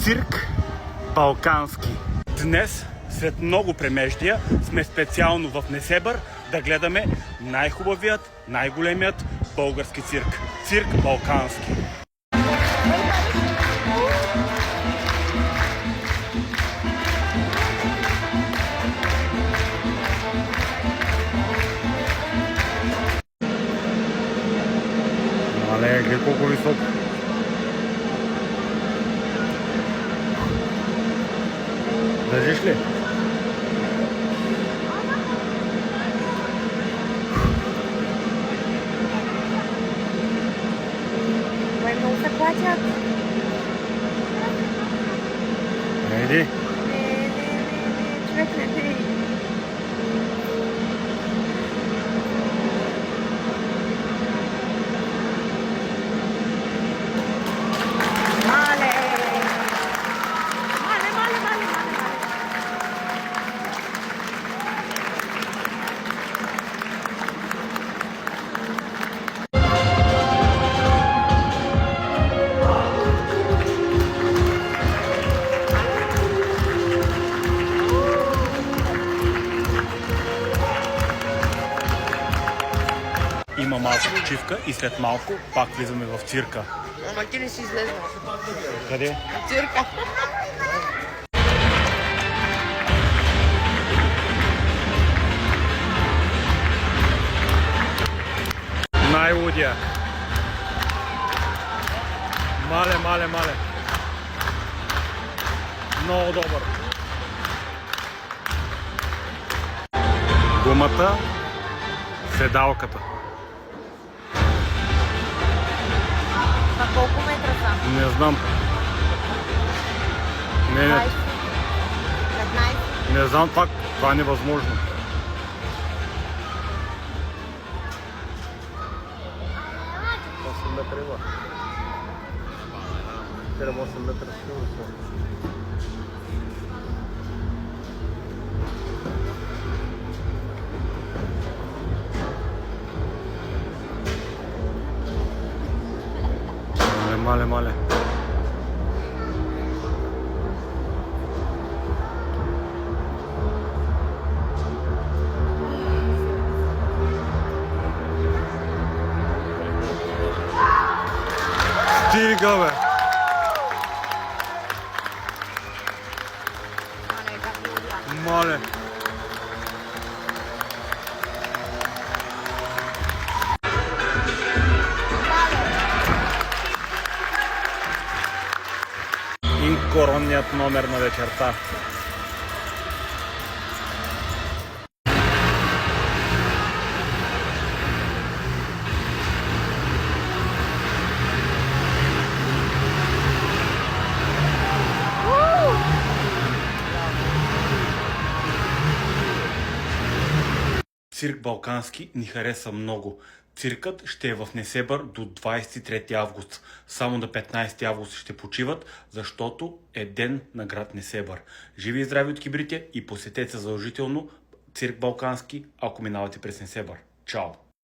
Цирк Балкански. Днес, след много премеждия, сме специално в Несебър да гледаме най-хубавият, най-големият български цирк. Цирк Балкански. Але, гледай колко висок. Държиш ли? Много се плачат. Не иди. Човек не бей. Има малко почивка и след малко пак влизаме в цирка. Ама ти не си излезнал. Къде? В цирка. Най-лудия. Мале. Много добър. Гумата, седалката. На колко метра са? Не знам. Не, 15? не знам пак. Това е невъзможно. Метра има. 7-8 метра сигурно са. Мале. Стига, бе! Мале! И коронният номер на вечерта. Цирк Балкански ни хареса много. Циркът ще е в Несебър до 23 август. Само на 15 август ще почиват, защото е ден на град Несебър. Живи и здрави от кибрите и посетете задължително Цирк Балкански, ако минавате през Несебър. Чао!